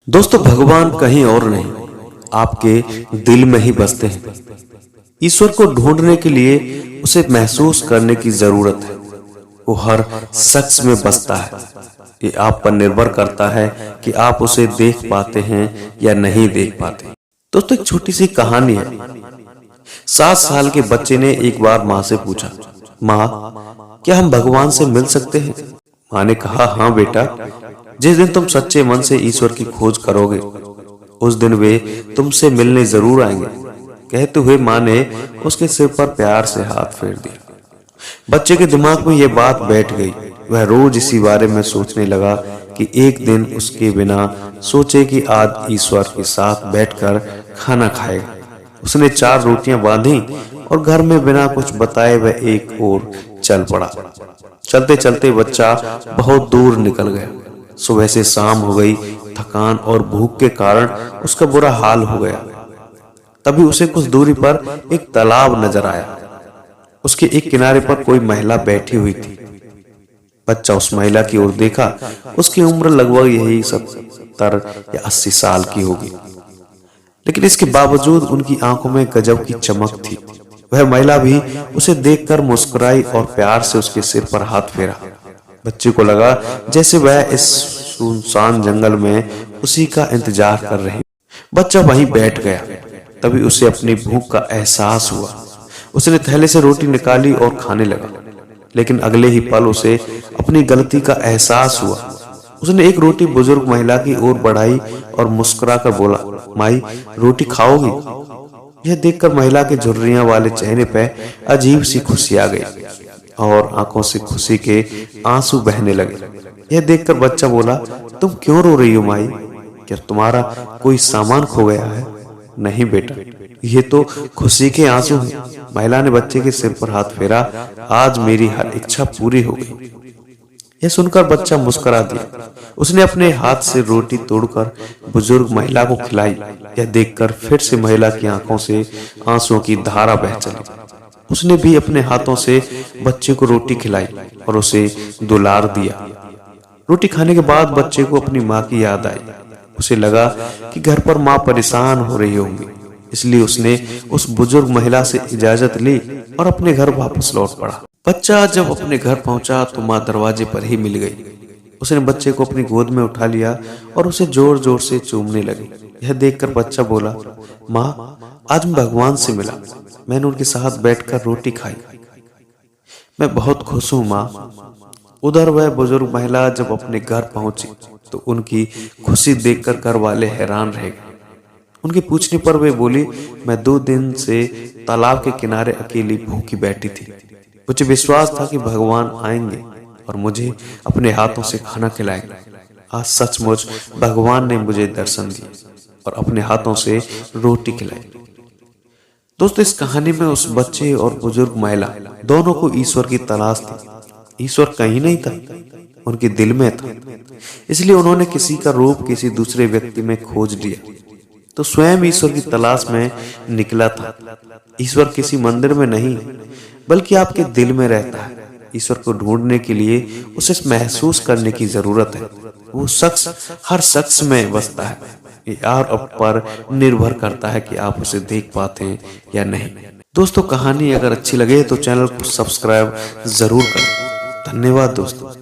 दोस्तों, भगवान कहीं और नहीं, आपके दिल में ही बसते हैं। ईश्वर को ढूंढने के लिए उसे महसूस करने की जरूरत है। वो हर शख्स में बसता है। ये आप पर निर्भर करता है कि आप उसे देख पाते हैं या नहीं देख पाते। दोस्तों, एक छोटी सी कहानी है। 7 साल के बच्चे ने एक बार माँ से पूछा, माँ, क्या हम भगवान से मिल सकते हैं? माँ ने कहा, हाँ बेटा, जिस दिन तुम सच्चे मन से ईश्वर की खोज करोगे उस दिन वे तुमसे मिलने जरूर आएंगे। कहते हुए माँ ने उसके सिर पर प्यार से हाथ फेर दिया। बच्चे के दिमाग में यह बात बैठ गई। वह रोज इसी बारे में सोचने लगा कि एक दिन उसके बिना सोचे कि आज ईश्वर के साथ बैठकर खाना खाएगा। उसने 4 रोटियां बांधी और घर में बिना कुछ बताए वह एक ओर चल पड़ा। चलते चलते बच्चा बहुत दूर निकल गया। सुबह से शाम हो गई। थकान और भूख के कारण उसका बुरा हाल हो गया। तभी उसे कुछ दूरी पर एक तालाब नजर आया। उसके एक किनारे पर कोई महिला बैठी हुई थी। बच्चा उस महिला की ओर देखा। उसकी उम्र लगभग यही 70 या 80 साल की होगी, लेकिन इसके बावजूद उनकी आंखों में गजब की चमक थी। वह महिला भी उसे देखकर मुस्कुराई और प्यार से उसके सिर पर हाथ फेरा। बच्चे को लगा जैसे वह इस सुनसान जंगल में उसी का इंतजार कर रही। बच्चा वहीं बैठ गया। तभी उसे अपनी भूख का एहसास हुआ। उसने थैले से रोटी निकाली और खाने लगा, लेकिन अगले ही पल उसे अपनी गलती का एहसास हुआ। उसने एक रोटी बुजुर्ग महिला की ओर बढ़ाई और मुस्कुराकर बोला, माई, रोटी खाओगी? यह देखकर महिला के झुर्रियां वाले चेहरे पर अजीब सी खुशी आ गई और आंखों से खुशी के आंसू बहने लगे। यह देखकर बच्चा बोला, तुम क्यों रो रही हो माई? क्या तुम्हारा कोई सामान खो गया है? नहीं बेटा, ये तो खुशी के आंसू हैं। महिला ने बच्चे के सिर पर हाथ फेरा। आज मेरी हर इच्छा पूरी हो गई। यह सुनकर बच्चा मुस्कुरा दिया। उसने अपने हाथ से रोटी तोड़कर बुजुर्ग महिला को खिलाई। यह देखकर फिर से महिला की आंखों से आंसुओं की धारा बह चली। उसने भी अपने हाथों से बच्चे को रोटी खिलाई और उसे दुलार दिया। रोटी खाने के बाद बच्चे को अपनी माँ की याद आई। उसे लगा कि घर पर माँ परेशान हो रही होंगी, इसलिए उसने उस बुजुर्ग महिला से इजाजत ली और अपने घर वापस लौट पड़ा। बच्चा जब अपने घर पहुंचा तो माँ दरवाजे पर ही मिल गई। उसने बच्चे को अपनी गोद में उठा लिया और उसे जोर जोर से चूमने लगी। यह देखकर बच्चा बोला, माँ, आज मैं भगवान से मिला। मैंने उनके साथ बैठकर रोटी खाई। मैं बहुत खुश हूँ माँ। उधर वह बुजुर्ग महिला जब अपने घर पहुंची तो उनकी खुशी देखकर घर वाले हैरान रह गए। उनके पूछने पर वे बोली, मैं 2 दिन से तालाब के किनारे अकेली भूखी बैठी थी। मुझे विश्वास था कि भगवान आएंगे और मुझे अपने हाथों से खाना खिलाएंगे। आज सचमुच भगवान ने मुझे दर्शन दिए और अपने हाथों से रोटी खिलाई। दोस्तों, इस कहानी में उस बच्चे और बुजुर्ग महिला दोनों को ईश्वर की तलाश थी। ईश्वर कहीं नहीं था, उनके दिल में था। इसलिए उन्होंने किसी का रूप किसी दूसरे व्यक्ति में खोज लिया तो स्वयं ईश्वर की तलाश में निकला था। ईश्वर किसी मंदिर में नहीं, बल्कि आपके दिल में रहता है। ईश्वर को ढूंढने के लिए उसे महसूस करने की जरूरत है। वो शख्स हर शख्स में बसता है। ये आप पर निर्भर करता है कि आप उसे देख पाते हैं या नहीं। दोस्तों, कहानी अगर अच्छी लगे तो चैनल को सब्सक्राइब जरूर करें। धन्यवाद दोस्तों।